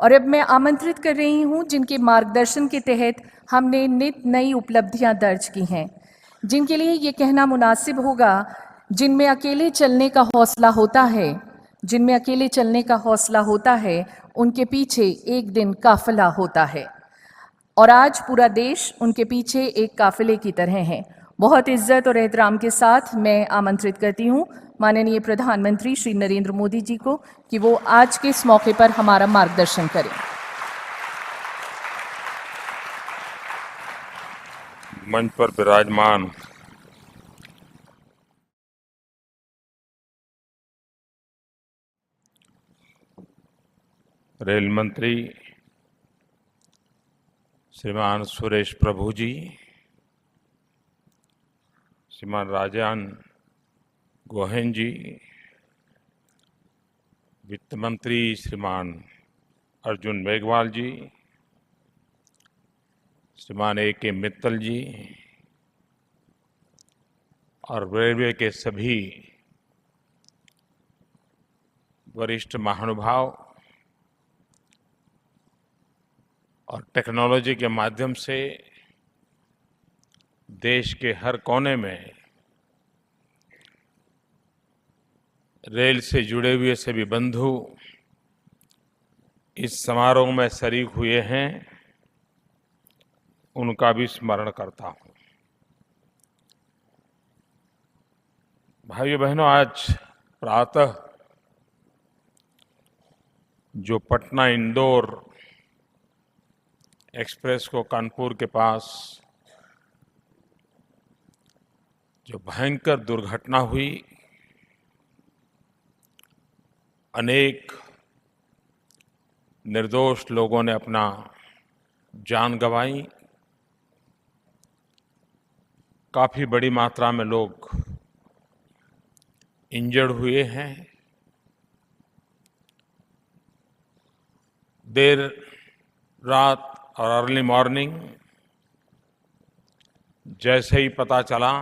और अब मैं आमंत्रित कर रही हूं जिनके मार्गदर्शन के तहत हमने नित नई उपलब्धियां दर्ज की हैं, जिनके लिए ये कहना मुनासिब होगा, जिनमें अकेले चलने का हौसला होता है, जिनमें अकेले चलने का हौसला होता है, उनके पीछे एक दिन काफिला होता है। और आज पूरा देश उनके पीछे एक काफिले की तरह है। बहुत इज्जत और एहतराम के साथ मैं आमंत्रित करती हूँ माननीय प्रधानमंत्री श्री नरेंद्र मोदी जी को कि वो आज के इस मौके पर हमारा मार्गदर्शन करें। मंच पर विराजमान रेल मंत्री श्रीमान सुरेश प्रभु जी, श्रीमान राजन गोहेन जी, वित्त मंत्री श्रीमान अर्जुन मेघवाल जी, श्रीमान A.K. मित्तल जी और रेलवे के सभी वरिष्ठ महानुभाव और टेक्नोलॉजी के माध्यम से देश के हर कोने में रेल से जुड़े हुए सभी बंधु इस समारोह में शरीक हुए हैं, उनका भी स्मरण करता हूं। भाइयों बहनों, आज प्रातः जो पटना इंदौर एक्सप्रेस को कानपुर के पास जो भयंकर दुर्घटना हुई, अनेक निर्दोष लोगों ने अपना जान गंवाई, काफी बड़ी मात्रा में लोग इंजर्ड हुए हैं। देर रात और अर्ली मॉर्निंग जैसे ही पता चला,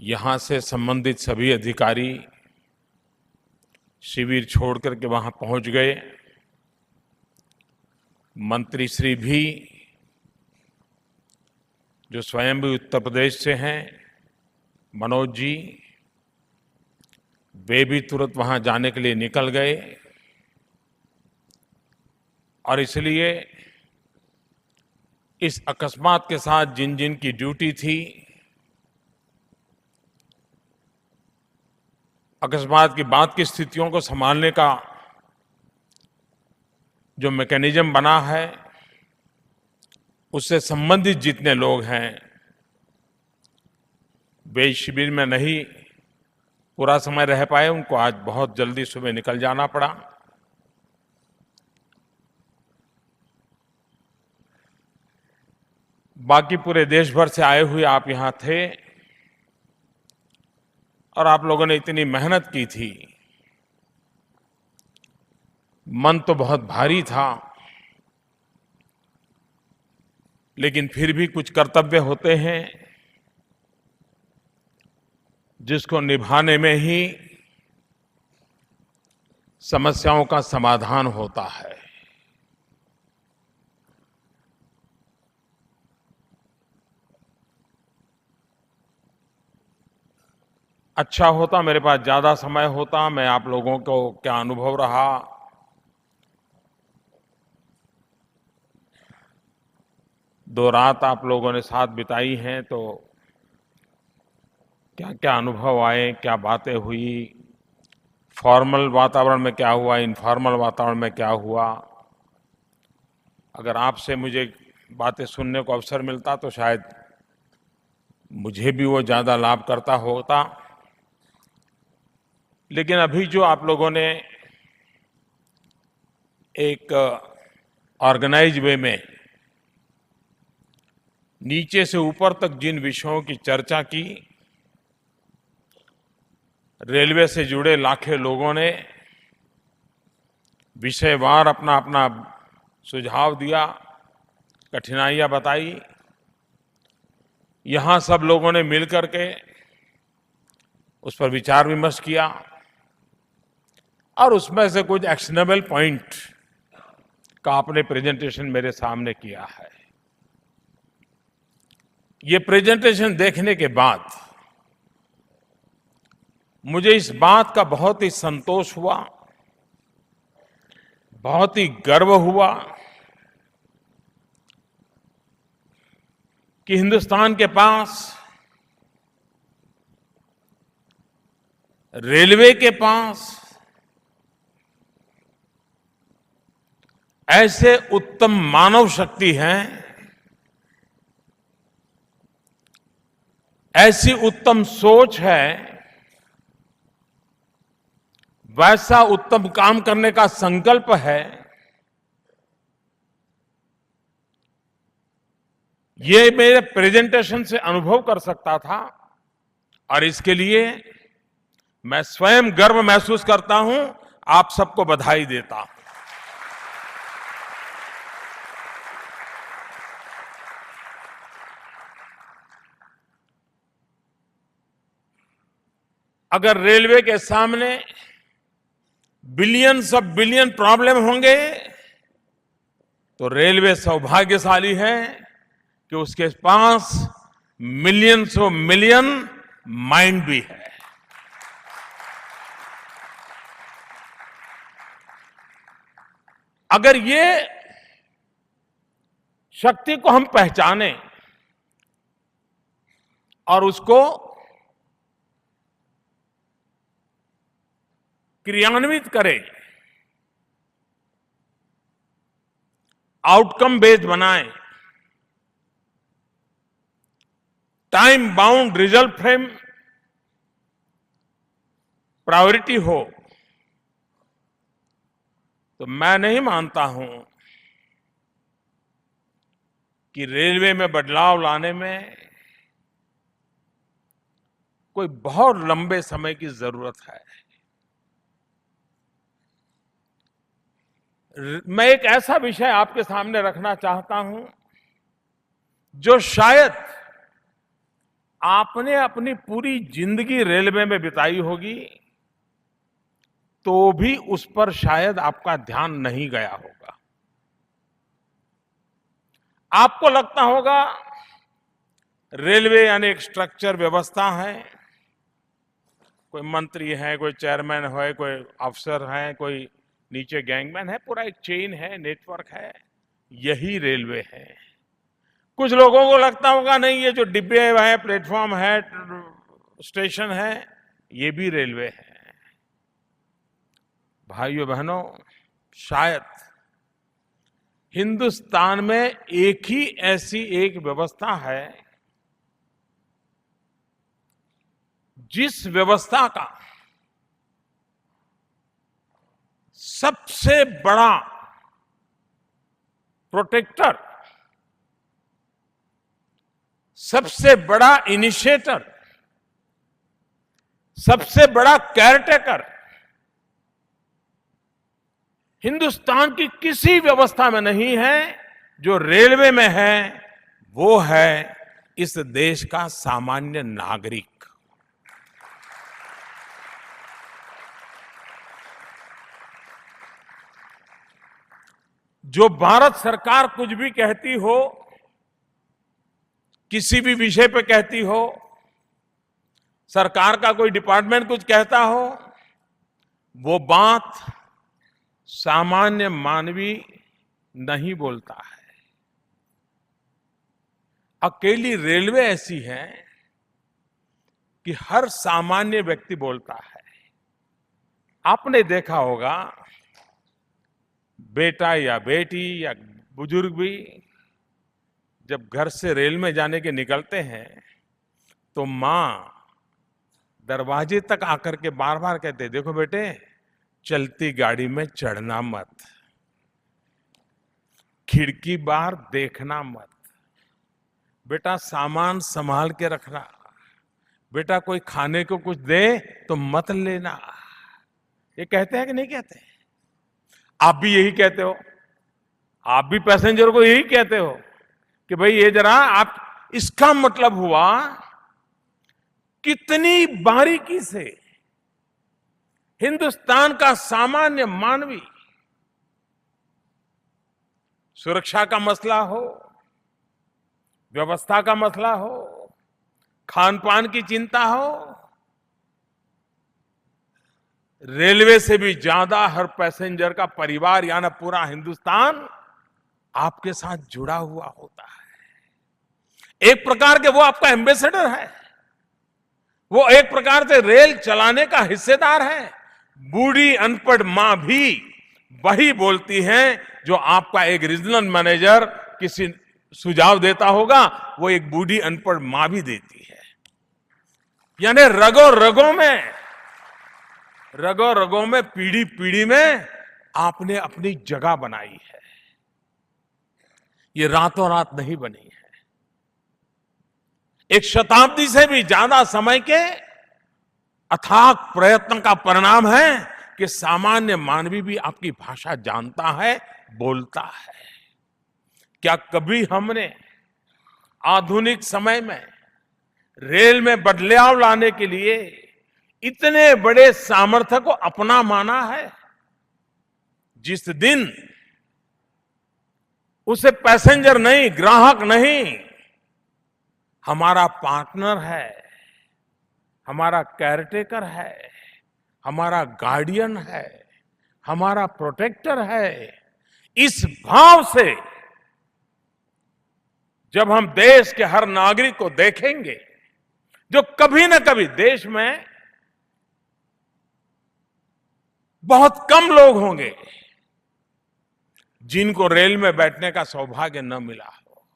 यहाँ से संबंधित सभी अधिकारी शिविर छोड़ करके वहाँ पहुँच गए। मंत्री श्री भी जो स्वयं भी उत्तर प्रदेश से हैं, मनोज जी, वे भी तुरंत वहाँ जाने के लिए निकल गए। और इसलिए इस अकस्मात के साथ जिन जिन की ड्यूटी थी, अकस्मात की बाद की स्थितियों को संभालने का जो मैकेनिज्म बना है, उससे संबंधित जितने लोग हैं, वे शिविर में नहीं पूरा समय रह पाए। उनको आज बहुत जल्दी सुबह निकल जाना पड़ा। बाकी पूरे देश भर से आए हुए आप यहाँ थे और आप लोगों ने इतनी मेहनत की थी। मन तो बहुत भारी था, लेकिन फिर भी कुछ कर्तव्य होते हैं जिसको निभाने में ही समस्याओं का समाधान होता है। अच्छा होता मेरे पास ज्यादा समय होता, मैं आप लोगों को क्या अनुभव रहा, दो रात आप लोगों ने साथ बिताई हैं, तो क्या क्या अनुभव आए, क्या बातें हुई, फॉर्मल वातावरण में क्या हुआ, इनफॉर्मल वातावरण में क्या हुआ। अगर आपसे मुझे बातें सुनने को अवसर मिलता तो शायद मुझे भी वो ज़्यादा लाभ करता होता। लेकिन अभी जो आप लोगों ने एक ऑर्गेनाइज वे में नीचे से ऊपर तक जिन विषयों की चर्चा की, रेलवे से जुड़े लाखों लोगों ने विषयवार अपना अपना सुझाव दिया, कठिनाइयां बताई। यहाँ सब लोगों ने मिलकर के उस पर विचार विमर्श किया और उसमें से कुछ एक्शनेबल पॉइंट का आपने प्रेजेंटेशन मेरे सामने किया है। ये प्रेजेंटेशन देखने के बाद मुझे इस बात का बहुत ही संतोष हुआ, बहुत ही गर्व हुआ कि हिंदुस्तान के पास, रेलवे के पास ऐसे उत्तम मानव शक्ति हैं, ऐसी उत्तम सोच है, वैसा उत्तम काम करने का संकल्प है। ये मेरे प्रेजेंटेशन से अनुभव कर सकता था और इसके लिए मैं स्वयं गर्व महसूस करता हूं, आप सबको बधाई देता हूं। अगर रेलवे के सामने बिलियंस ऑफ बिलियन प्रॉब्लम होंगे तो रेलवे सौभाग्यशाली है कि उसके पास मिलियंस ऑफ मिलियन माइंड भी है। अगर ये शक्ति को हम पहचाने और उसको क्रियान्वित करें, आउटकम बेस्ड बनाएं, time bound result frame priority हो, तो मैं नहीं मानता हूं कि रेलवे में बदलाव लाने में कोई बहुत लंबे समय की जरूरत है। मैं एक ऐसा विषय आपके सामने रखना चाहता हूं जो शायद आपने अपनी पूरी जिंदगी रेलवे में बिताई होगी तो भी उस पर शायद आपका ध्यान नहीं गया होगा। आपको लगता होगा रेलवे यानी एक स्ट्रक्चर व्यवस्था है, कोई मंत्री है, कोई चेयरमैन है, कोई अफसर है, कोई नीचे गैंगमैन है, पूरा एक चेन है, नेटवर्क है, यही रेलवे है। कुछ लोगों को लगता होगा नहीं, ये जो डिब्बे है, प्लेटफॉर्म है, स्टेशन है, ये भी रेलवे है। भाइयों बहनों, शायद हिंदुस्तान में एक ही ऐसी एक व्यवस्था है जिस व्यवस्था का सबसे बड़ा प्रोटेक्टर, सबसे बड़ा इनिशिएटर, सबसे बड़ा केयरटेकर हिंदुस्तान की किसी व्यवस्था में नहीं है जो रेलवे में है। वो है इस देश का सामान्य नागरिक। जो भारत सरकार कुछ भी कहती हो, किसी भी विषय पे कहती हो, सरकार का कोई डिपार्टमेंट कुछ कहता हो, वो बात सामान्य मानवी नहीं बोलता है। अकेली रेलवे ऐसी है कि हर सामान्य व्यक्ति बोलता है। आपने देखा होगा, बेटा या बेटी या बुजुर्ग भी जब घर से रेल में जाने के निकलते हैं तो मां दरवाजे तक आकर के बार बार कहते, देखो बेटे, चलती गाड़ी में चढ़ना मत, खिड़की बाहर देखना मत, बेटा सामान संभाल के रखना, बेटा कोई खाने को कुछ दे तो मत लेना। ये कहते हैं कि नहीं कहते? आप भी यही कहते हो, आप भी पैसेंजर को यही कहते हो कि भाई ये जरा आप, इसका मतलब हुआ कितनी बारीकी से हिंदुस्तान का सामान्य मानवी सुरक्षा का मसला हो, व्यवस्था का मसला हो, खान पान की चिंता हो, रेलवे से भी ज्यादा हर पैसेंजर का परिवार यानी पूरा हिंदुस्तान आपके साथ जुड़ा हुआ होता है। एक प्रकार के वो आपका एम्बेसडर है, वो एक प्रकार से रेल चलाने का हिस्सेदार है। बूढ़ी अनपढ़ मां भी वही बोलती है जो आपका एक रीजनल मैनेजर किसी सुझाव देता होगा, वो एक बूढ़ी अनपढ़ मां भी देती है। यानी रगों रगों में पीढ़ी पीढ़ी में आपने अपनी जगह बनाई है। ये रातों रात नहीं बनी है। एक शताब्दी से भी ज्यादा समय के अथाक प्रयत्न का परिणाम है कि सामान्य मानवी भी आपकी भाषा जानता है, बोलता है। क्या कभी हमने आधुनिक समय में रेल में बदलाव लाने के लिए इतने बड़े सामर्थ्य को अपना माना है? जिस दिन उसे पैसेंजर नहीं, ग्राहक नहीं, हमारा पार्टनर है, हमारा केयरटेकर है, हमारा गार्डियन है, हमारा प्रोटेक्टर है, इस भाव से जब हम देश के हर नागरिक को देखेंगे, जो कभी न कभी देश में बहुत कम लोग होंगे जिनको रेल में बैठने का सौभाग्य न मिला हो,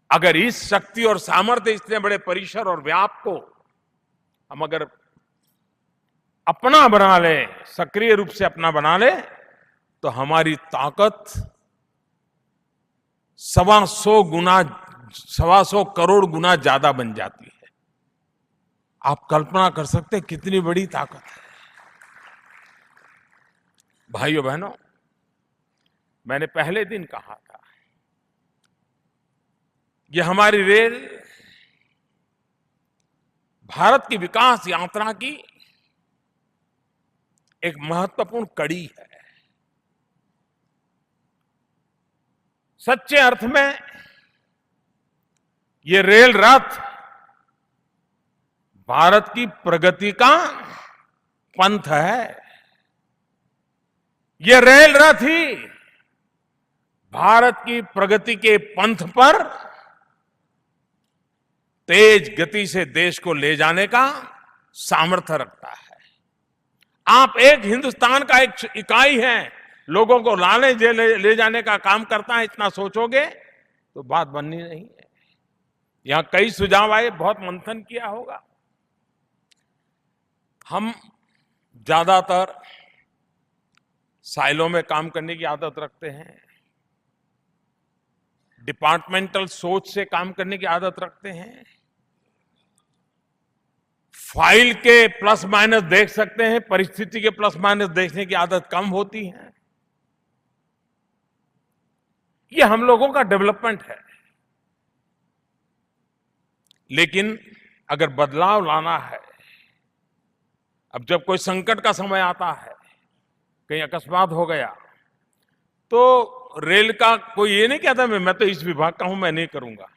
अगर इस शक्ति और सामर्थ्य, इतने बड़े परिसर और व्याप को हम अगर अपना बना ले, सक्रिय रूप से अपना बना ले, तो हमारी ताकत 125 करोड़ गुना ज्यादा बन जाती है। आप कल्पना कर सकते हैं कितनी बड़ी ताकत है। भाइयों बहनों, मैंने पहले दिन कहा था, ये हमारी रेल भारत की विकास यात्रा की एक महत्वपूर्ण कड़ी है। सच्चे अर्थ में ये रेल रथ भारत की प्रगति का पंथ है। ये रेल रथ ही भारत की प्रगति के पंथ पर तेज गति से देश को ले जाने का सामर्थ्य रखता है। आप एक हिंदुस्तान का एक इकाई है, लोगों को ले जाने का काम करता है, इतना सोचोगे तो बात बननी नहीं है। यहां कई सुझाव आए, बहुत मंथन किया होगा। हम ज्यादातर साइलों में काम करने की आदत रखते हैं, डिपार्टमेंटल सोच से काम करने की आदत रखते हैं, फाइल के प्लस माइनस देख सकते हैं, परिस्थिति के प्लस माइनस देखने की आदत कम होती है। ये हम लोगों का डेवलपमेंट है। लेकिन अगर बदलाव लाना है, अब जब कोई संकट का समय आता है, कहीं अकस्मात हो गया, तो रेल का कोई ये नहीं कहता मैं तो इस विभाग का हूं, मैं नहीं करूंगा,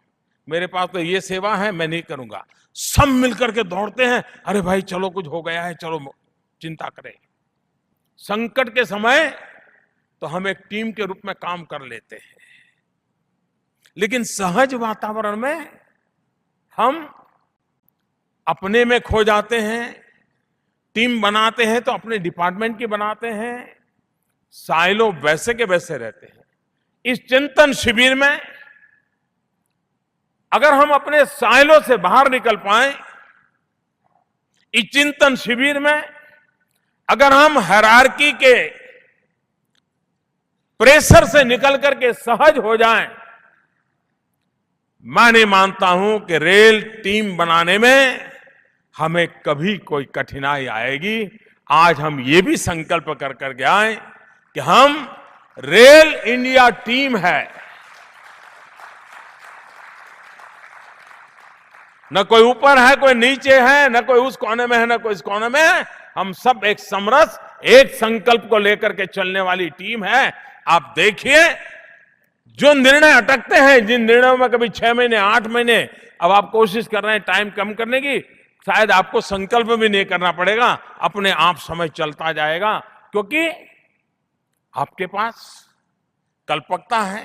मेरे पास तो ये सेवा है, मैं नहीं करूंगा। सब मिलकर के दौड़ते हैं, अरे भाई चलो कुछ हो गया है, चलो चिंता करें। संकट के समय तो हम एक टीम के रूप में काम कर लेते हैं, लेकिन सहज वातावरण में हम अपने में खो जाते हैं। टीम बनाते हैं तो अपने डिपार्टमेंट की बनाते हैं, साइलो वैसे के वैसे रहते हैं। इस चिंतन शिविर में अगर हम अपने साइलो से बाहर निकल पाए, इस चिंतन शिविर में अगर हम हायरार्की के प्रेशर से निकल करके सहज हो जाएं, मैं नहीं मानता हूं कि रेल टीम बनाने में हमें कभी कोई कठिनाई आएगी। आज हम ये भी संकल्प कर करके आए कि हम रेल इंडिया टीम है। न कोई ऊपर है, कोई नीचे है, न कोई उस कोने में है, न कोई इस कोने में है। हम सब एक समरस एक संकल्प को लेकर के चलने वाली टीम है। आप देखिए, जो निर्णय अटकते हैं, जिन निर्णयों में कभी 6 महीने 8 महीने, अब आप कोशिश कर रहे हैं टाइम कम करने की, शायद आपको संकल्प भी नहीं करना पड़ेगा, अपने आप समय चलता जाएगा, क्योंकि आपके पास कल्पकता है,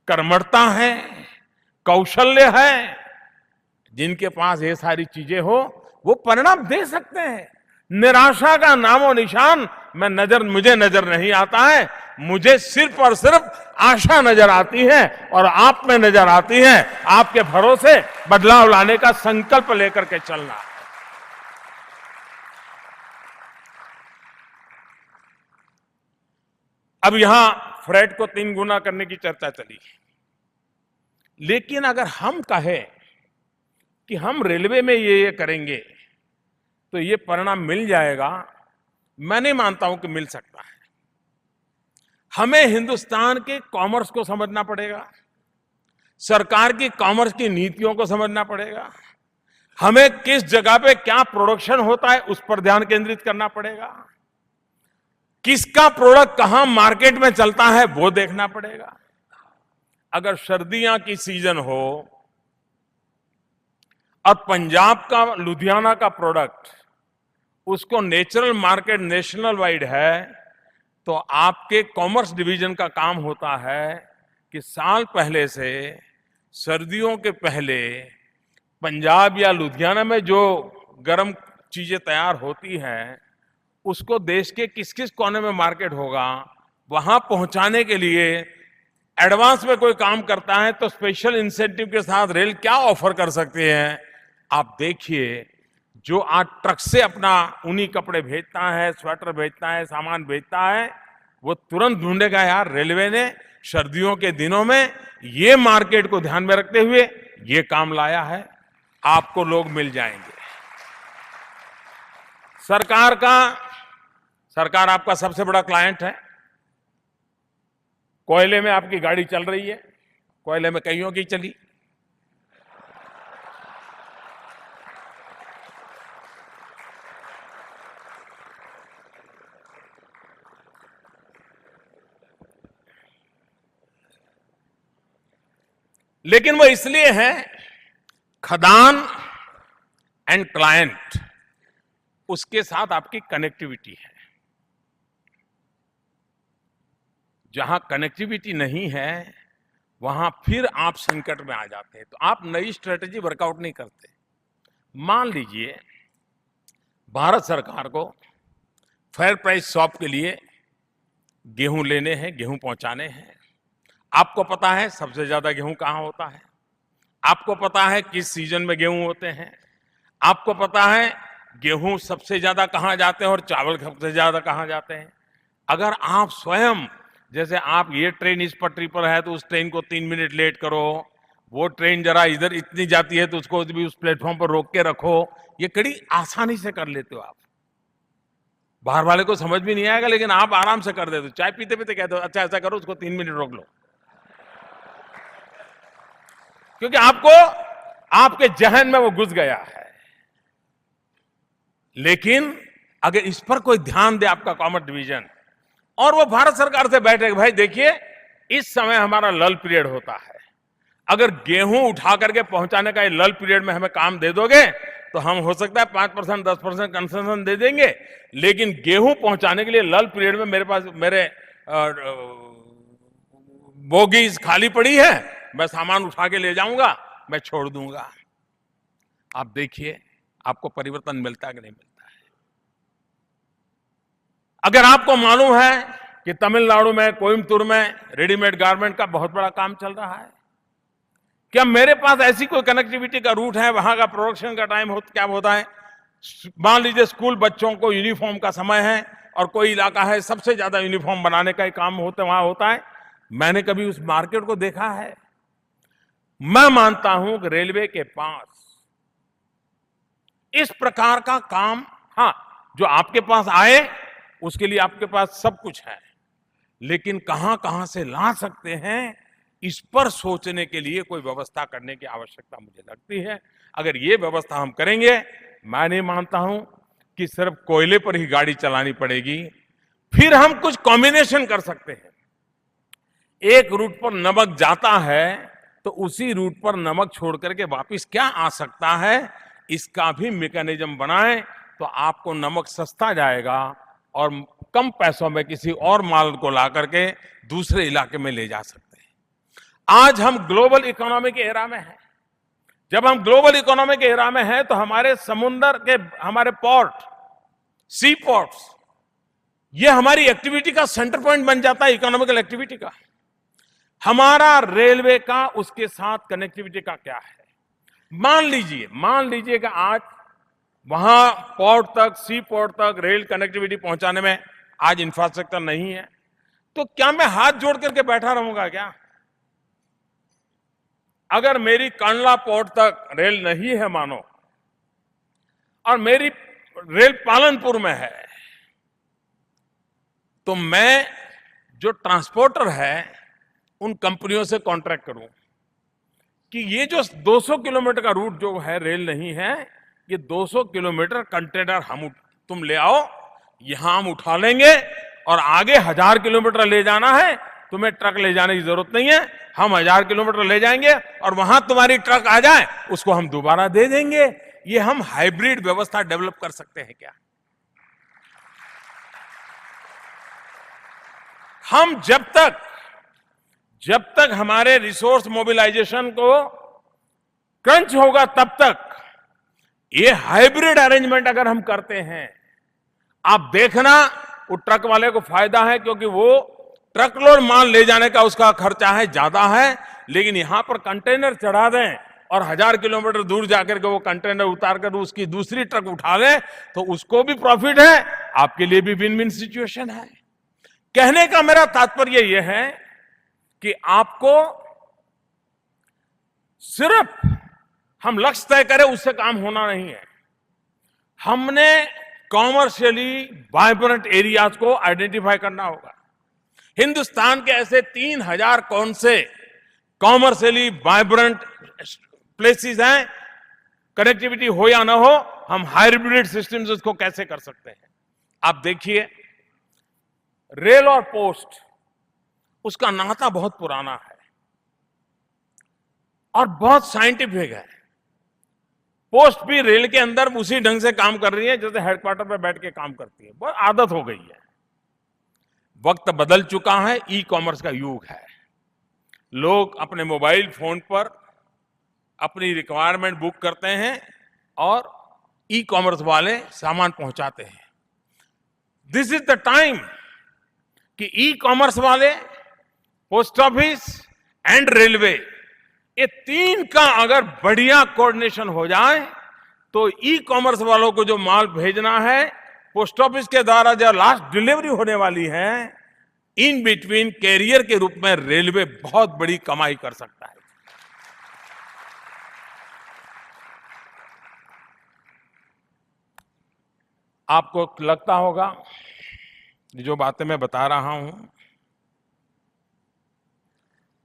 कर्मठता है, कौशल्य है। जिनके पास ये सारी चीजें हो, वो परिणाम दे सकते हैं। निराशा का नामो निशान मुझे नजर नहीं आता है। मुझे सिर्फ और सिर्फ आशा नजर आती है, और आप में नजर आती है। आपके भरोसे बदलाव लाने का संकल्प लेकर के चलना। अब यहां फ्रेट को 3 गुना करने की चर्चा चली, लेकिन अगर हम कहें कि हम रेलवे में ये करेंगे तो ये परिणाम मिल जाएगा, मैं नहीं मानता हूं कि मिल सकता है। हमें हिंदुस्तान के कॉमर्स को समझना पड़ेगा, सरकार की कॉमर्स की नीतियों को समझना पड़ेगा, हमें किस जगह पे क्या प्रोडक्शन होता है उस पर ध्यान केंद्रित करना पड़ेगा, किसका प्रोडक्ट कहां मार्केट में चलता है वो देखना पड़ेगा। अगर सर्दियां की सीजन हो और पंजाब का, लुधियाना का प्रोडक्ट, उसको नेचुरल मार्केट नेशनल वाइड है, तो आपके कॉमर्स डिवीजन का काम होता है कि साल पहले से, सर्दियों के पहले, पंजाब या लुधियाना में जो गर्म चीजें तैयार होती हैं, उसको देश के किस किस कोने में मार्केट होगा, वहां पहुंचाने के लिए एडवांस में कोई काम करता है तो स्पेशल इंसेंटिव के साथ रेल क्या ऑफर कर सकते हैं। आप देखिए, जो आज ट्रक से अपना ऊनी कपड़े भेजता है, स्वेटर भेजता है, सामान भेजता है, वो तुरंत ढूंढेगा यार रेलवे ने सर्दियों के दिनों में ये मार्केट को ध्यान में रखते हुए ये काम लाया है। आपको लोग मिल जाएंगे। सरकार आपका सबसे बड़ा क्लाइंट है। कोयले में आपकी गाड़ी चल रही है, कोयले में कईयों की चली। लेकिन वो इसलिए है, खदान एंड क्लाइंट, उसके साथ आपकी कनेक्टिविटी है। जहां कनेक्टिविटी नहीं है, वहां फिर आप संकट में आ जाते हैं, तो आप नई स्ट्रेटेजी वर्कआउट नहीं करते। मान लीजिए भारत सरकार को फेयर प्राइस शॉप के लिए गेहूं लेने हैं, गेहूं पहुंचाने हैं। आपको पता है सबसे ज्यादा गेहूं कहां होता है, आपको पता है किस सीजन में गेहूं होते हैं, आपको पता है गेहूं सबसे ज्यादा कहां जाते हैं और चावल सबसे ज्यादा कहां जाते हैं। अगर आप स्वयं, जैसे आप ये ट्रेन इस पटरी पर है तो उस ट्रेन को 3 मिनट लेट करो, वो ट्रेन जरा इधर इतनी जाती है तो उसको भी उस प्लेटफॉर्म पर रोक के रखो, ये कड़ी आसानी से कर लेते हो आप। बाहर वाले को समझ भी नहीं आएगा, लेकिन आप आराम से कर देते हो। चाय पीते पीते कहते हो अच्छा ऐसा करो, उसको 3 मिनट रोक लो, क्योंकि आपको, आपके जहन में वो घुस गया है। लेकिन अगर इस पर कोई ध्यान दे आपका कॉमर्स डिवीजन, और वो भारत सरकार से बैठे, भाई देखिए इस समय हमारा लल पीरियड होता है, अगर गेहूं उठा करके पहुंचाने का ये लल पीरियड में हमें काम दे दोगे तो हम हो सकता है 5% 10% कंसेशन दे देंगे, लेकिन गेहूं पहुंचाने के लिए लल पीरियड में मेरे बोगीज खाली पड़ी है, मैं सामान उठा के ले जाऊंगा, मैं छोड़ दूंगा। आप देखिए आपको परिवर्तन मिलता है कि नहीं मिलता है। अगर आपको मालूम है कि तमिलनाडु में, कोयम्बतूर में रेडीमेड गारमेंट का बहुत बड़ा काम चल रहा है, क्या मेरे पास ऐसी कोई कनेक्टिविटी का रूट है, वहां का प्रोडक्शन का टाइम क्या होता है, मान लीजिए स्कूल बच्चों को यूनिफॉर्म का समय है और कोई इलाका है सबसे ज्यादा यूनिफॉर्म बनाने का काम वहां होता है, मैंने कभी उस मार्केट को देखा है? मैं मानता हूं कि रेलवे के पास इस प्रकार का काम, हां, जो आपके पास आए उसके लिए आपके पास सब कुछ है, लेकिन कहां कहां से ला सकते हैं, इस पर सोचने के लिए कोई व्यवस्था करने की आवश्यकता मुझे लगती है। अगर ये व्यवस्था हम करेंगे, मैं नहीं मानता हूं कि सिर्फ कोयले पर ही गाड़ी चलानी पड़ेगी। फिर हम कुछ कॉम्बिनेशन कर सकते हैं। एक रूट पर नमक जाता है तो उसी रूट पर नमक छोड़ करके वापस क्या आ सकता है, इसका भी मैकेनिज्म बनाएं तो आपको नमक सस्ता जाएगा और कम पैसों में किसी और माल को ला करके दूसरे इलाके में ले जा सकते हैं। आज हम ग्लोबल इकोनॉमी के एरा में हैं। जब हम ग्लोबल इकोनॉमी के एरा में हैं तो हमारे समुद्र के, हमारे पोर्ट, सी पोर्ट्स, ये हमारी एक्टिविटी का सेंटर पॉइंट बन जाता है, इकोनॉमिकल एक्टिविटी का। हमारा रेलवे का उसके साथ कनेक्टिविटी का क्या है? मान लीजिए कि आज वहां पोर्ट तक, सी पोर्ट तक रेल कनेक्टिविटी पहुंचाने में आज इंफ्रास्ट्रक्चर नहीं है, तो क्या मैं हाथ जोड़ करके बैठा रहूंगा क्या? अगर मेरी कांडला पोर्ट तक रेल नहीं है मानो, और मेरी रेल पालनपुर में है, तो मैं जो ट्रांसपोर्टर है उन कंपनियों से कॉन्ट्रैक्ट करूं कि ये जो 200 किलोमीटर का रूट जो है रेल नहीं है, ये 200 किलोमीटर कंटेनर तुम ले आओ, यहां हम उठा लेंगे, और आगे 1000 किलोमीटर ले जाना है, तुम्हें ट्रक ले जाने की जरूरत नहीं है, हम 1000 किलोमीटर ले जाएंगे और वहां तुम्हारी ट्रक आ जाए उसको हम दोबारा दे देंगे। ये हम हाइब्रिड व्यवस्था डेवलप कर सकते हैं क्या? हम जब तक हमारे रिसोर्स मोबिलाइजेशन को क्रंच होगा, तब तक ये हाइब्रिड अरेंजमेंट अगर हम करते हैं, आप देखना वो ट्रक वाले को फायदा है, क्योंकि वो ट्रक लोड माल ले जाने का उसका खर्चा है, ज्यादा है, लेकिन यहां पर कंटेनर चढ़ा दें और 1000 किलोमीटर दूर जाकर के वो कंटेनर उतार कर उसकी दूसरी ट्रक उठा लें, तो उसको भी प्रॉफिट है, आपके लिए भी विन विन सिचुएशन है। कहने का मेरा तात्पर्य यह है कि आपको सिर्फ हम लक्ष्य तय करें उससे काम होना नहीं है। हमने कॉमर्शियली वाइब्रेंट एरियाज को आइडेंटिफाई करना होगा। हिंदुस्तान के ऐसे 3000 कौन से कॉमर्शियली वाइब्रेंट प्लेसेस हैं, कनेक्टिविटी हो या ना हो, हम हाइब्रिड सिस्टम से उसको कैसे कर सकते हैं। आप देखिए, रेल और पोस्ट, उसका नाता बहुत पुराना है और बहुत साइंटिफिक है। पोस्ट भी रेल के अंदर उसी ढंग से काम कर रही है जैसे हेडक्वार्टर पे बैठ के काम करती है, बहुत आदत हो गई है। वक्त बदल चुका है, ई कॉमर्स का युग है। लोग अपने मोबाइल फोन पर अपनी रिक्वायरमेंट बुक करते हैं और ई कॉमर्स वाले सामान पहुंचाते हैं। दिस इज द टाइम कि ई कॉमर्स वाले, पोस्ट ऑफिस एंड रेलवे, ये तीन का अगर बढ़िया कोऑर्डिनेशन हो जाए तो ई कॉमर्स वालों को जो माल भेजना है, पोस्ट ऑफिस के द्वारा जो लास्ट डिलीवरी होने वाली है, इन बिटवीन कैरियर के रूप में रेलवे बहुत बड़ी कमाई कर सकता है। आपको लगता होगा जो बातें मैं बता रहा हूं,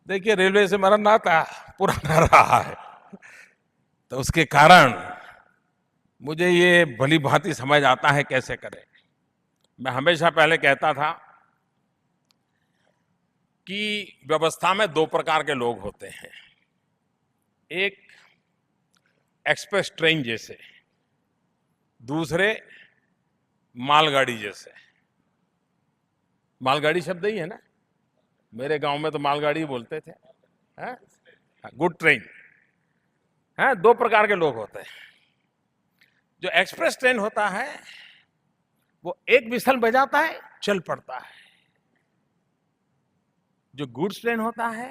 देखिए रेलवे से मेरा नाता पुराना रहा है, तो उसके कारण मुझे ये भली भांति समझ आता है कैसे करें। मैं हमेशा पहले कहता था कि व्यवस्था में 2 प्रकार के लोग होते हैं। एक एक्सप्रेस ट्रेन जैसे, दूसरे मालगाड़ी जैसे। मालगाड़ी शब्द ही है ना, मेरे गांव में तो मालगाड़ी बोलते थे, गुड ट्रेन है। 2 प्रकार के लोग होते हैं। जो एक्सप्रेस ट्रेन होता है वो एक विसल बजाता है, चल पड़ता है। जो गुड्स ट्रेन होता है,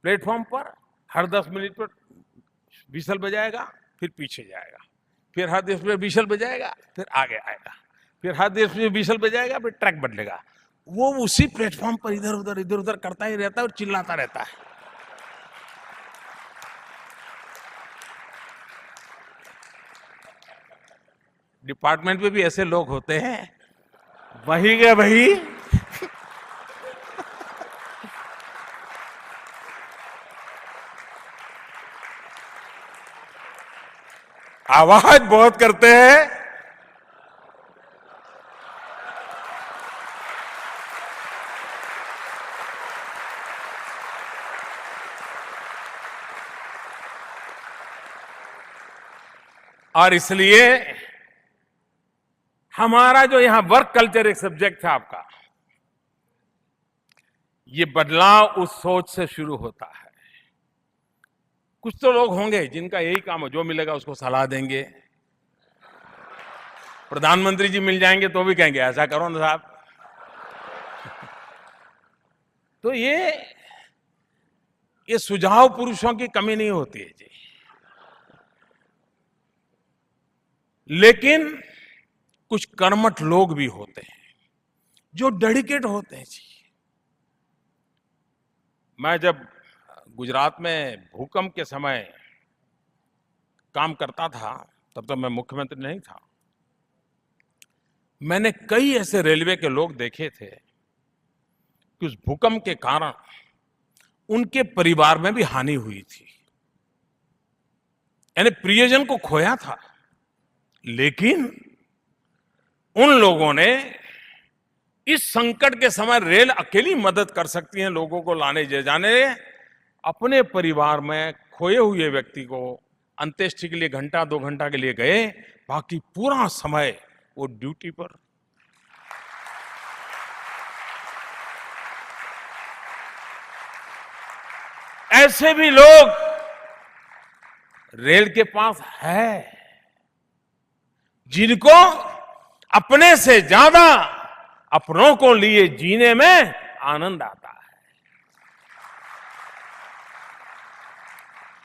प्लेटफॉर्म पर हर 10 मिनट पर विसल बजाएगा, फिर पीछे जाएगा, फिर हर 10 मिनट विसल बजाएगा, फिर आगे आएगा, फिर हर 10 मिनट विसल बजाएगा, फिर ट्रैक बदलेगा। वो उसी प्लेटफॉर्म पर इधर उधर करता ही रहता है और चिल्लाता रहता है। डिपार्टमेंट में भी ऐसे लोग होते हैं, वही के वही आवाज बहुत करते हैं और इसलिए हमारा जो यहां वर्क कल्चर एक सब्जेक्ट था आपका, ये बदलाव उस सोच से शुरू होता है। कुछ तो लोग होंगे जिनका यही काम है, जो मिलेगा उसको सलाह देंगे। प्रधानमंत्री जी मिल जाएंगे तो भी कहेंगे ऐसा करो ना साहब। तो ये सुझाव पुरुषों की कमी नहीं होती है जी, लेकिन कुछ कर्मठ लोग भी होते हैं जो डेडिकेट होते हैं जी। मैं जब गुजरात में भूकंप के समय काम करता था, तब तो मैं मुख्यमंत्री नहीं था, मैंने कई ऐसे रेलवे के लोग देखे थे कि उस भूकंप के कारण उनके परिवार में भी हानि हुई थी, यानी प्रियजन को खोया था, लेकिन उन लोगों ने इस संकट के समय रेल अकेली मदद कर सकती है लोगों को लाने ले जाने, अपने परिवार में खोए हुए व्यक्ति को अंत्येष्टि के लिए घंटा 2 घंटा के लिए गए, बाकी पूरा समय वो ड्यूटी पर। ऐसे भी लोग रेल के पास है जिनको अपने से ज्यादा अपनों को लिए जीने में आनंद आता है।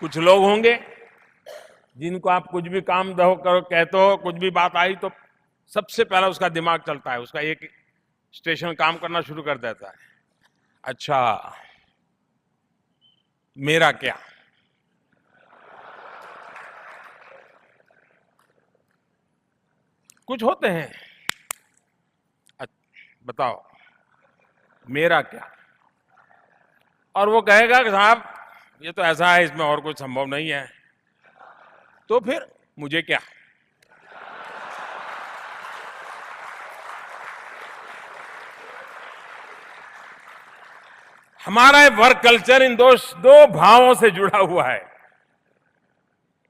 कुछ लोग होंगे जिनको आप कुछ भी काम दो करो कहते हो, कुछ भी बात आई तो सबसे पहला उसका दिमाग चलता है, उसका एक स्टेशन काम करना शुरू कर देता है, अच्छा मेरा क्या। कुछ होते हैं, बताओ मेरा क्या, और वो कहेगा कि साहब ये तो ऐसा है, इसमें और कुछ संभव नहीं है, तो फिर मुझे क्या। हमारा वर्क कल्चर इन दो भावों से जुड़ा हुआ है।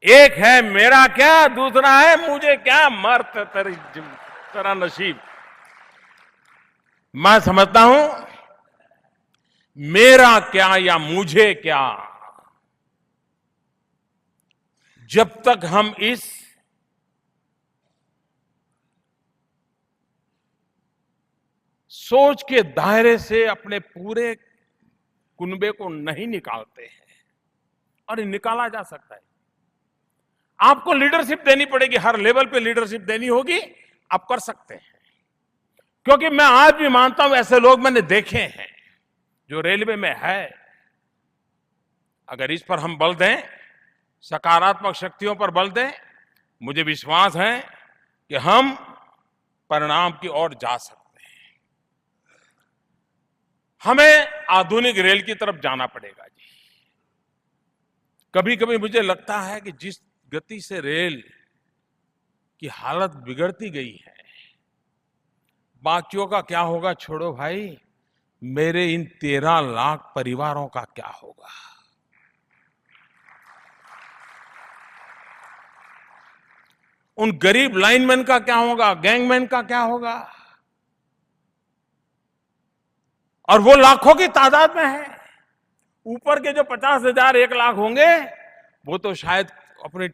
एक है मेरा क्या, दूसरा है मुझे क्या, मर्त तेरा नसीब। मैं समझता हूं मेरा क्या या मुझे क्या, जब तक हम इस सोच के दायरे से अपने पूरे कुनबे को नहीं निकालते हैं, और निकाला जा सकता है। आपको लीडरशिप देनी पड़ेगी, हर लेवल पे लीडरशिप देनी होगी, आप कर सकते हैं। क्योंकि मैं आज भी मानता हूं ऐसे लोग मैंने देखे हैं जो रेलवे में है। अगर इस पर हम बल दें, सकारात्मक शक्तियों पर बल दें, मुझे विश्वास है कि हम परिणाम की ओर जा सकते हैं। हमें आधुनिक रेल की तरफ जाना पड़ेगा जी। कभी कभी मुझे लगता है कि जिस गति से रेल की हालत बिगड़ती गई है, बाकियों का क्या होगा छोड़ो भाई, मेरे इन 13 लाख परिवारों का क्या होगा। उन गरीब लाइनमैन का क्या होगा, गैंगमैन का क्या होगा, और वो लाखों की तादाद में है। ऊपर के जो 50,000 1 लाख होंगे, वो तो शायद अपनी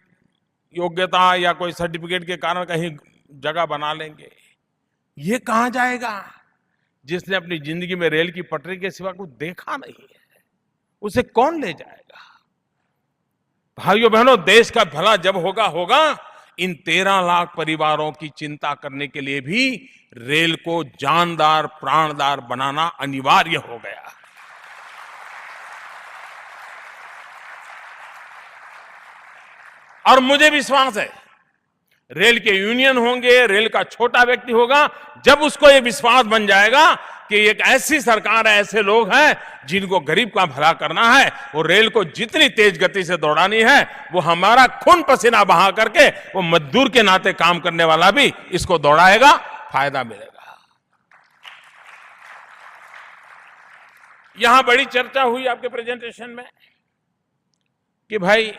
योग्यता या कोई सर्टिफिकेट के कारण कहीं जगह बना लेंगे। ये कहां जाएगा जिसने अपनी जिंदगी में रेल की पटरी के सिवा कुछ देखा नहीं है, उसे कौन ले जाएगा। भाइयों बहनों, देश का भला जब होगा इन 13 लाख परिवारों की चिंता करने के लिए भी रेल को जानदार प्राणदार बनाना अनिवार्य हो गया। और मुझे विश्वास है रेल के यूनियन होंगे, रेल का छोटा व्यक्ति होगा, जब उसको ये विश्वास बन जाएगा कि एक ऐसी सरकार है, ऐसे लोग हैं जिनको गरीब का भला करना है, वो रेल को जितनी तेज गति से दौड़ानी है, वो हमारा खून पसीना बहा करके वो मजदूर के नाते काम करने वाला भी इसको दौड़ाएगा, फायदा मिलेगा। यहां बड़ी चर्चा हुई आपके प्रेजेंटेशन में कि भाई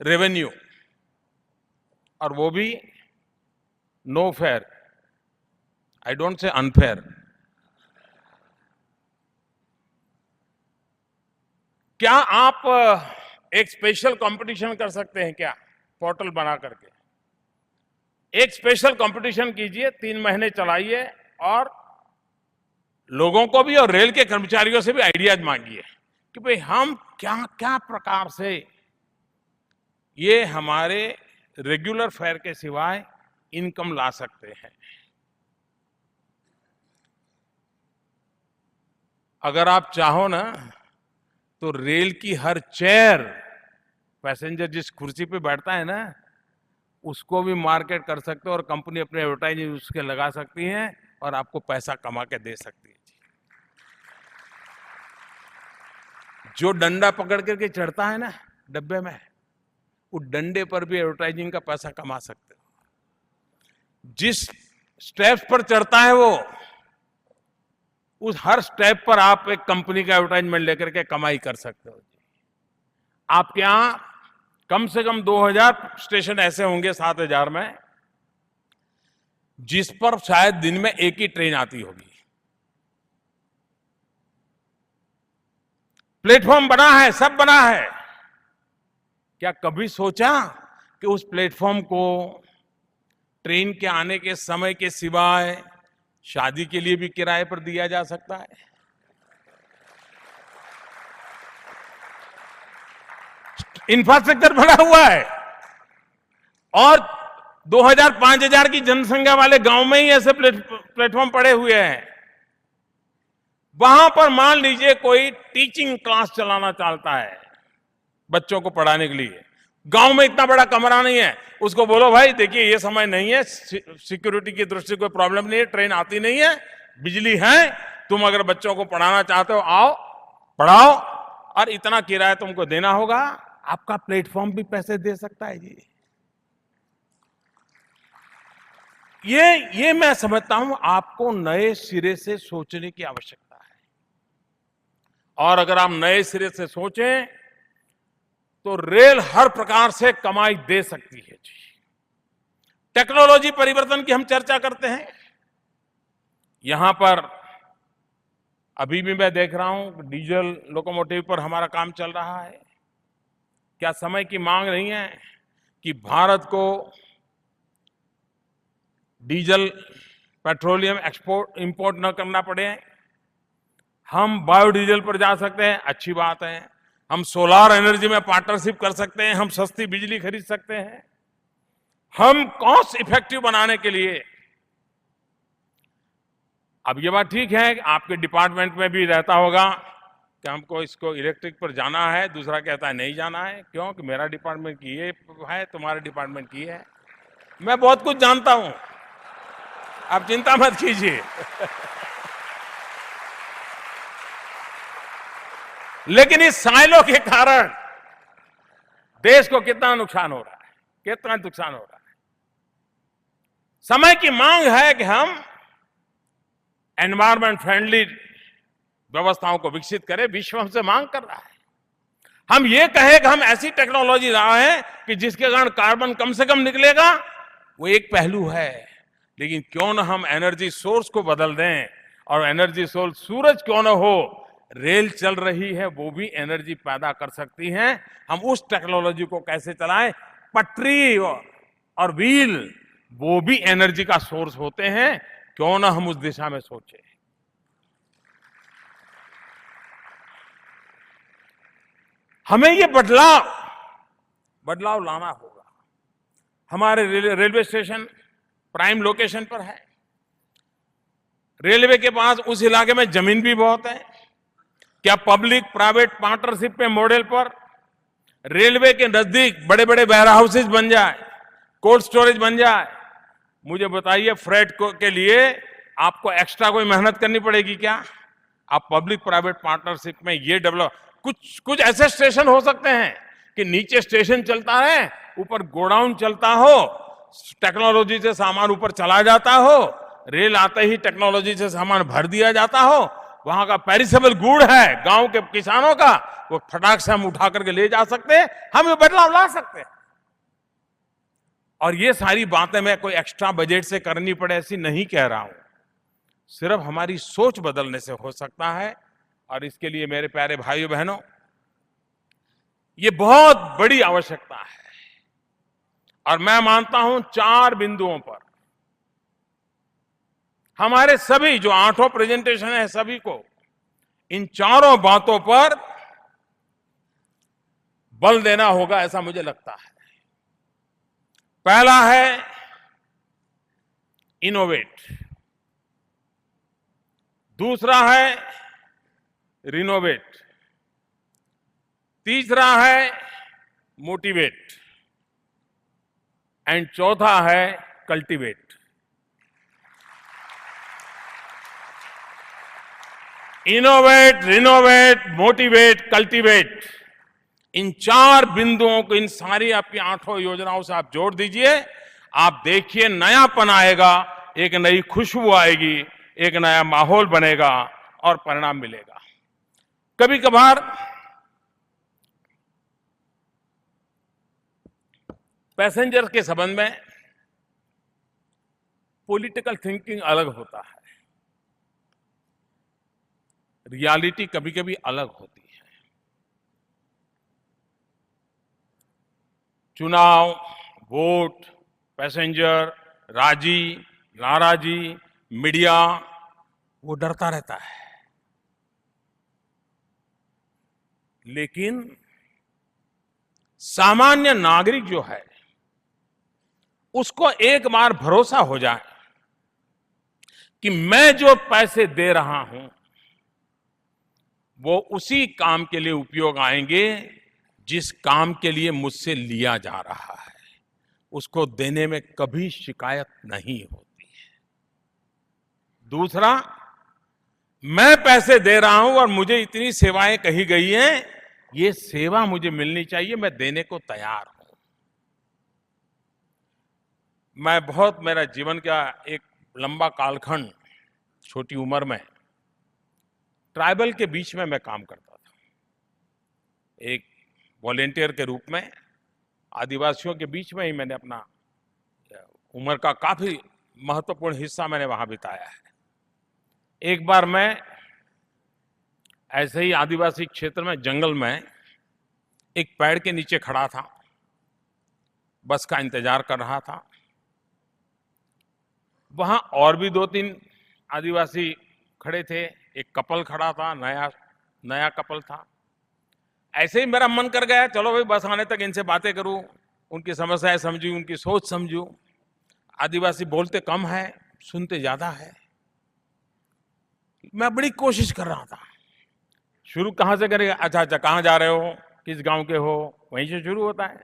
रेवेन्यू, और वो भी no fair, I don't say unfair. क्या आप एक स्पेशल कंपटीशन कर सकते हैं क्या, पोर्टल बना करके एक स्पेशल कंपटीशन कीजिए, 3 महीने चलाइए और लोगों को भी और रेल के कर्मचारियों से भी आइडियाज मांगिए कि भाई हम क्या क्या प्रकार से ये हमारे रेगुलर फेयर के सिवाय इनकम ला सकते हैं। अगर आप चाहो ना तो रेल की हर चेयर, पैसेंजर जिस कुर्सी पे बैठता है ना, उसको भी मार्केट कर सकते हो और कंपनी अपने एडवर्टाइजिंग उसके लगा सकती है और आपको पैसा कमा के दे सकती है। जो डंडा पकड़ करके चढ़ता है ना डब्बे में, उस डंडे पर भी एडवर्टाइजिंग का पैसा कमा सकते हो। जिस स्टेप्स पर चढ़ता है वो, उस हर स्टेप पर आप एक कंपनी का एडवर्टाइजमेंट लेकर के कमाई कर सकते हो। आपके यहां कम से कम 2000 स्टेशन ऐसे होंगे 7000 में, जिस पर शायद दिन में एक ही ट्रेन आती होगी। प्लेटफॉर्म बना है, सब बना है। क्या कभी सोचा कि उस प्लेटफॉर्म को ट्रेन के आने के समय के सिवाय शादी के लिए भी किराए पर दिया जा सकता है? इंफ्रास्ट्रक्चर बना हुआ है और 2000-5000 की जनसंख्या वाले गांव में ही ऐसे प्लेटफॉर्म पड़े हुए हैं। वहां पर मान लीजिए कोई टीचिंग क्लास चलाना चाहता है बच्चों को पढ़ाने के लिए, गांव में इतना बड़ा कमरा नहीं है, उसको बोलो भाई देखिए ये समय नहीं है, सिक्योरिटी की दृष्टि से कोई प्रॉब्लम नहीं है, ट्रेन आती नहीं है, बिजली है, तुम अगर बच्चों को पढ़ाना चाहते हो आओ पढ़ाओ और इतना किराया तुमको देना होगा। आपका प्लेटफॉर्म भी पैसे दे सकता है जी। ये मैं समझता हूं आपको नए सिरे से सोचने की आवश्यकता है, और अगर आप नए सिरे से सोचें तो रेल हर प्रकार से कमाई दे सकती है जी। टेक्नोलॉजी परिवर्तन की हम चर्चा करते हैं, यहां पर अभी भी मैं देख रहा हूं डीजल लोकोमोटिव पर हमारा काम चल रहा है। क्या समय की मांग नहीं है कि भारत को डीजल पेट्रोलियम एक्सपोर्ट इंपोर्ट न करना पड़े? हम बायोडीजल पर जा सकते हैं, अच्छी बात है। हम सोलार एनर्जी में पार्टनरशिप कर सकते हैं, हम सस्ती बिजली खरीद सकते हैं। हम कॉस्ट इफेक्टिव बनाने के लिए, अब ये बात ठीक है आपके डिपार्टमेंट में भी रहता होगा कि हमको इसको इलेक्ट्रिक पर जाना है, दूसरा कहता है नहीं जाना है। क्यों? कि मेरा डिपार्टमेंट की ये है, तुम्हारे डिपार्टमेंट की है। मैं बहुत कुछ जानता हूं, आप चिंता मत कीजिए। लेकिन इस साइलो के कारण देश को कितना नुकसान हो रहा है, कितना नुकसान हो रहा है। समय की मांग है कि हम एनवायरमेंट फ्रेंडली व्यवस्थाओं को विकसित करें। विश्व हमसे मांग कर रहा है। हम ये कहें कि हम ऐसी टेक्नोलॉजी ला है कि जिसके कारण कार्बन कम से कम निकलेगा, वो एक पहलू है। लेकिन क्यों ना हम एनर्जी सोर्स को बदल दें, और एनर्जी सोर्स सूरज क्यों ना हो, रेल चल रही है वो भी एनर्जी पैदा कर सकती है। हम उस टेक्नोलॉजी को कैसे चलाएं? पटरी और व्हील वो भी एनर्जी का सोर्स होते हैं। क्यों ना हम उस दिशा में सोचें। हमें ये बदलाव लाना होगा। हमारे रेलवे स्टेशन प्राइम लोकेशन पर है, रेलवे के पास उस इलाके में जमीन भी बहुत है। क्या पब्लिक प्राइवेट पार्टनरशिप के मॉडल पर रेलवे के नजदीक बड़े बड़े वेयर हाउसेज बन जाए, कोल्ड स्टोरेज बन जाए? मुझे बताइए, फ्रेट के लिए आपको एक्स्ट्रा कोई मेहनत करनी पड़ेगी क्या? आप पब्लिक प्राइवेट पार्टनरशिप में ये डेवलप, कुछ ऐसे स्टेशन हो सकते हैं कि नीचे स्टेशन चलता है, ऊपर गोडाउन चलता हो, टेक्नोलॉजी से सामान ऊपर चला जाता हो, रेल आते ही टेक्नोलॉजी से सामान भर दिया जाता हो। वहां का पेरिसेबल गुड़ है गांव के किसानों का, वो फटाक से हम उठा करके ले जा सकते हैं। हम ये बदलाव ला सकते हैं। और ये सारी बातें मैं कोई एक्स्ट्रा बजट से करनी पड़े ऐसी नहीं कह रहा हूं, सिर्फ हमारी सोच बदलने से हो सकता है। और इसके लिए मेरे प्यारे भाइयों बहनों, ये बहुत बड़ी आवश्यकता है। और मैं मानता हूं 4 बिंदुओं पर हमारे सभी जो 8 प्रेजेंटेशन है, सभी को इन चारों बातों पर बल देना होगा, ऐसा मुझे लगता है। पहला है इनोवेट, दूसरा है रिनोवेट, तीसरा है मोटिवेट एंड चौथा है cultivate. Innovate, renovate, motivate, cultivate, इन 4 बिंदुओं को इन सारी आपकी 8 योजनाओं से आप जोड़ दीजिए। आप देखिए नयापन आएगा, एक नई खुशबू आएगी, एक नया माहौल बनेगा और परिणाम मिलेगा। कभी कभार पैसेंजर के संबंध में पॉलिटिकल थिंकिंग अलग होता है, रियलिटी कभी कभी अलग होती है। चुनाव, वोट, पैसेंजर, राजी, नाराजी, मीडिया, वो डरता रहता है। लेकिन सामान्य नागरिक जो है, उसको एक बार भरोसा हो जाए कि मैं जो पैसे दे रहा हूं वो उसी काम के लिए उपयोग आएंगे जिस काम के लिए मुझसे लिया जा रहा है, उसको देने में कभी शिकायत नहीं होती है। दूसरा, मैं पैसे दे रहा हूं और मुझे इतनी सेवाएं कही गई हैं, ये सेवा मुझे मिलनी चाहिए, मैं देने को तैयार हूं। मेरा जीवन का एक लंबा कालखंड, छोटी उम्र में ट्राइबल के बीच में मैं काम करता था, एक वॉलेंटियर के रूप में। आदिवासियों के बीच में ही मैंने अपना उम्र का काफी महत्वपूर्ण हिस्सा मैंने वहां बिताया है। एक बार मैं ऐसे ही आदिवासी क्षेत्र में, जंगल में, एक पेड़ के नीचे खड़ा था, बस का इंतजार कर रहा था। वहां और भी 2-3 आदिवासी खड़े थे, एक कपल खड़ा था, नया कपल था। ऐसे ही मेरा मन कर गया, चलो भाई बस आने तक इनसे बातें करूं, उनकी समस्याएं समझूं, उनकी सोच समझूं। आदिवासी बोलते कम है, सुनते ज्यादा है। मैं बड़ी कोशिश कर रहा था। शुरू कहां से करेगा? अच्छा, कहां जा रहे हो, किस गांव के हो, वहीं से शुरू होता है।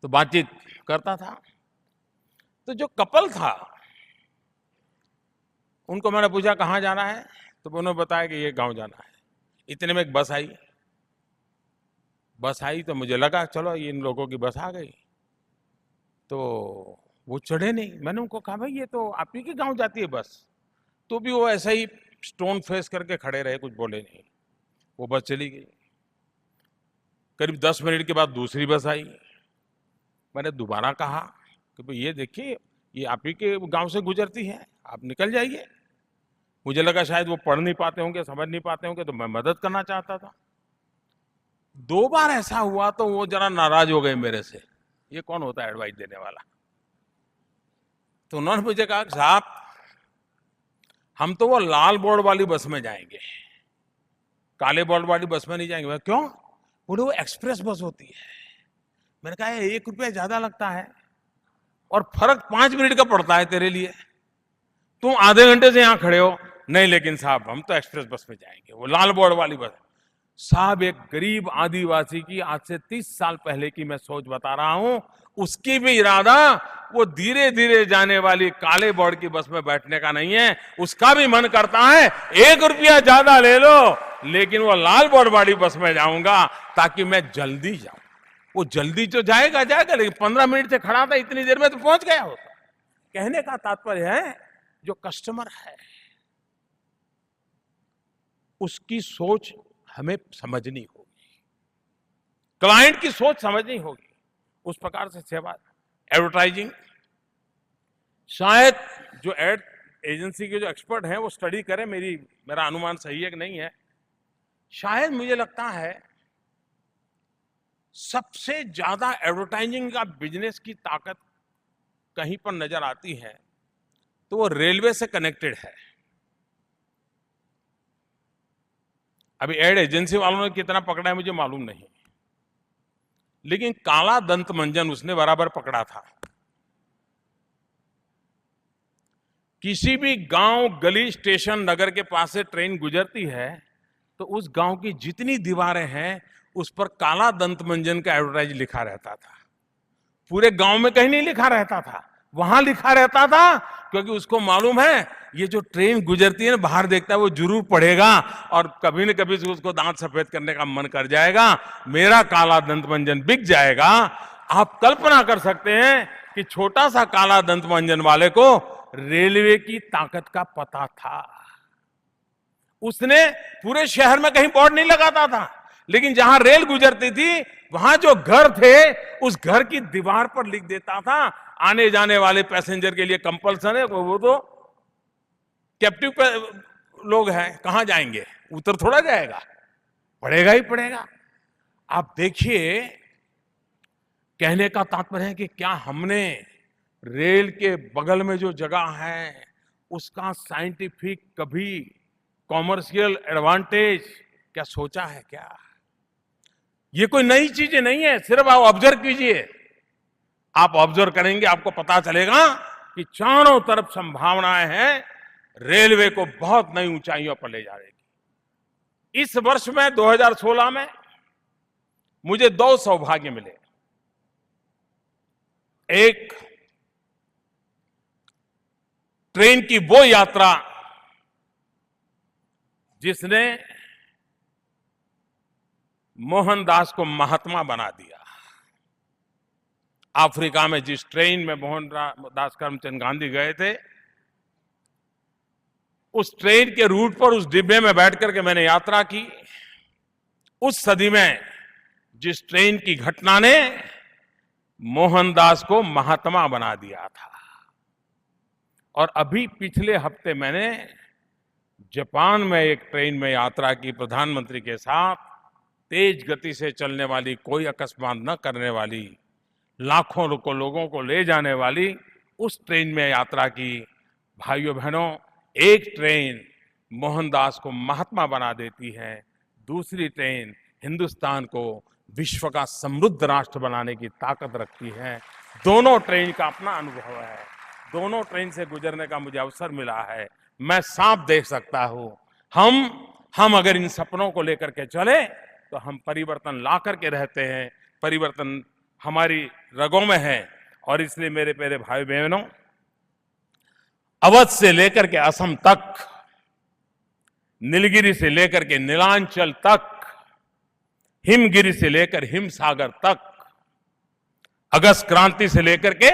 तो बातचीत करता था। तो जो कपल था, उनको मैंने पूछा कहां जाना है, तो उन्होंने बताया कि ये गांव जाना है। इतने में एक बस आई तो मुझे लगा चलो ये इन लोगों की बस आ गई। तो वो चढ़े नहीं। मैंने उनको कहा भाई ये तो आप ही के गांव जाती है बस। तो भी वो ऐसा ही स्टोन फेस करके खड़े रहे, कुछ बोले नहीं। वो बस चली गई। करीब 10 मिनट के बाद दूसरी बस आई। मैंने दोबारा कहा कि भाई ये देखिए, ये आप ही के गांव से गुजरती है, आप निकल जाइए। मुझे लगा शायद वो पढ़ नहीं पाते होंगे, समझ नहीं पाते होंगे, तो मैं मदद करना चाहता था। 2 बार ऐसा हुआ तो वो जरा नाराज हो गए मेरे से, ये कौन होता है एडवाइस देने वाला। तो उन्होंने मुझे कहा साहब, हम तो वो लाल बोर्ड वाली बस में जाएंगे, काले बोर्ड वाली बस में नहीं जाएंगे। मैं क्यों? बोले वो एक्सप्रेस बस होती है। मैंने कहा 1 रुपया ज्यादा लगता है और फर्क 5 मिनट का पड़ता है तेरे लिए, तुम आधे घंटे से यहां खड़े हो। नहीं लेकिन साहब हम तो एक्सप्रेस बस में जाएंगे, वो लाल बोर्ड वाली बस। साहब, एक गरीब आदिवासी की आज से 30 साल पहले की मैं सोच बता रहा हूं। उसकी भी इरादा वो धीरे धीरे जाने वाली काले बोर्ड की बस में बैठने का नहीं है। उसका भी मन करता है 1 रुपया ज्यादा ले लो, लेकिन वो लाल बोर्ड वाली बस में जाऊंगा ताकि मैं जल्दी जाऊं। वो जल्दी तो जाएगा, लेकिन 15 मिनट से खड़ा था, इतनी देर में तो पहुंच गया होता। कहने का तात्पर्य है, जो कस्टमर है उसकी सोच हमें समझनी होगी, क्लाइंट की सोच समझनी होगी। उस प्रकार से सेवा, एडवर्टाइजिंग, शायद जो एड एजेंसी के जो एक्सपर्ट हैं वो स्टडी करें, मेरा अनुमान सही है कि नहीं है। शायद मुझे लगता है सबसे ज्यादा एडवर्टाइजिंग का बिजनेस की ताकत कहीं पर नजर आती है तो वो रेलवे से कनेक्टेड है। अभी एड एजेंसी वालों ने कितना पकड़ा है मुझे मालूम नहीं, लेकिन काला दंत मंजन उसने बराबर पकड़ा था। किसी भी गांव, गली, स्टेशन, नगर के पास से ट्रेन गुजरती है तो उस गांव की जितनी दीवारें हैं उस पर काला दंत मंजन का एडवर्टाइज लिखा रहता था। पूरे गांव में कहीं नहीं लिखा रहता था, वहां लिखा रहता था, क्योंकि उसको मालूम है ये जो ट्रेन गुजरती है ना, बाहर देखता है वो जरूर पढ़ेगा और कभी न कभी उसको दांत सफेद करने का मन कर जाएगा, मेरा काला दंत मंजन बिक जाएगा। आप कल्पना कर सकते हैं कि छोटा सा काला दंत मंजन वाले को रेलवे की ताकत का पता था। उसने पूरे शहर में कहीं बोर्ड नहीं लगाता था, लेकिन जहां रेल गुजरती थी वहां जो घर थे उस घर की दीवार पर लिख देता था, आने जाने वाले पैसेंजर के लिए कंपल्सन है, वो तो कैप्टिव लोग हैं, कहां जाएंगे, उतर थोड़ा जाएगा, पड़ेगा ही पड़ेगा। आप देखिए, कहने का तात्पर्य है कि क्या हमने रेल के बगल में जो जगह है उसका साइंटिफिक, कभी कॉमर्शियल एडवांटेज क्या सोचा है क्या? ये कोई नई चीजें नहीं है, सिर्फ आप ऑब्जर्व कीजिए। आप ऑब्जर्व करेंगे आपको पता चलेगा कि चारों तरफ संभावनाएं हैं, रेलवे को बहुत नई ऊंचाइयों पर ले जाएगी। इस वर्ष में 2016 में मुझे 2 सौभाग्य मिले। एक, ट्रेन की वो यात्रा जिसने मोहनदास को महात्मा बना दिया। अफ्रीका में जिस ट्रेन में मोहनदास करमचंद गांधी गए थे, उस ट्रेन के रूट पर उस डिब्बे में बैठ करके मैंने यात्रा की। उस सदी में जिस ट्रेन की घटना ने मोहनदास को महात्मा बना दिया था। और अभी पिछले हफ्ते मैंने जापान में एक ट्रेन में यात्रा की, प्रधानमंत्री के साथ, तेज गति से चलने वाली, कोई अकस्मात न करने वाली, लाखों लोगों को ले जाने वाली उस ट्रेन में यात्रा की। भाइयों बहनों, एक ट्रेन मोहनदास को महात्मा बना देती है, दूसरी ट्रेन हिंदुस्तान को विश्व का समृद्ध राष्ट्र बनाने की ताकत रखती है। दोनों ट्रेन का अपना अनुभव है, दोनों ट्रेन से गुजरने का मुझे अवसर मिला है। मैं साफ देख सकता हूं, हम अगर इन सपनों को लेकर के चले तो हम परिवर्तन ला करके रहते हैं। परिवर्तन हमारी रगों में है। और इसलिए मेरे प्यारे भाई बहनों, अवध से लेकर के असम तक, नीलगिरी से लेकर के नीलांचल तक, हिमगिरी से लेकर हिमसागर तक, अगस्त क्रांति से लेकर के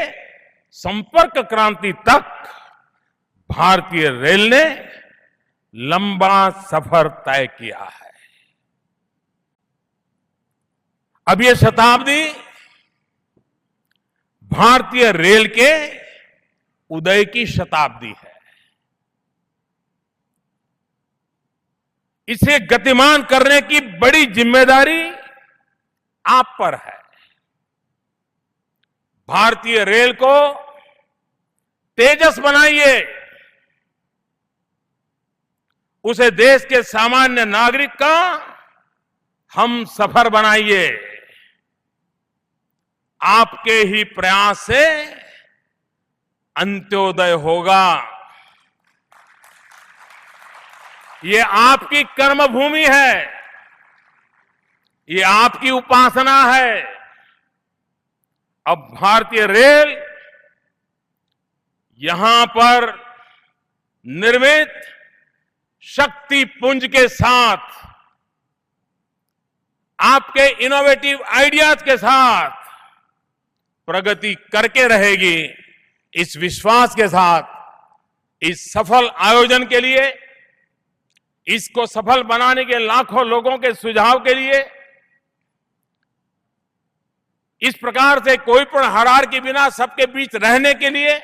संपर्क क्रांति तक, भारतीय रेल ने लंबा सफर तय किया है। अब ये शताब्दी भारतीय रेल के उदय की शताब्दी है। इसे गतिमान करने की बड़ी जिम्मेदारी आप पर है। भारतीय रेल को तेजस बनाइए, उसे देश के सामान्य नागरिक का हम सफर बनाइए। आपके ही प्रयास से अंत्योदय होगा। ये आपकी कर्मभूमि है, ये आपकी उपासना है। अब भारतीय रेल यहां पर निर्मित शक्ति पुंज के साथ, आपके इनोवेटिव आइडियाज के साथ प्रगति करके रहेगी। इस विश्वास के साथ, इस सफल आयोजन के लिए, इसको सफल बनाने के लाखों लोगों के सुझाव के लिए इस प्रकार से कोई पण हरार के बिना सबके बीच रहने के लिए,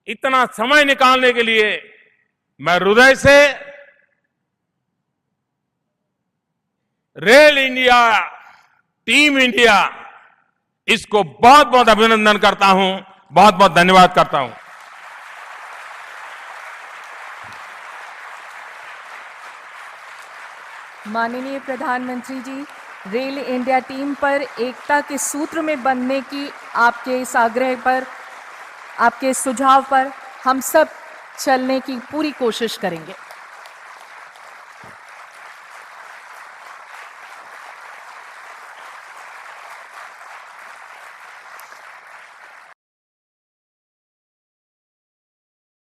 इतना समय निकालने के लिए मैं हृदय से रेल इंडिया, टीम इंडिया, इसको बहुत बहुत अभिनंदन करता हूं, बहुत बहुत धन्यवाद करता हूं। माननीय प्रधानमंत्री जी, रेल इंडिया टीम पर एकता के सूत्र में बंधने की आपके इस आग्रह पर, आपके सुझाव पर हम सब चलने की पूरी कोशिश करेंगे।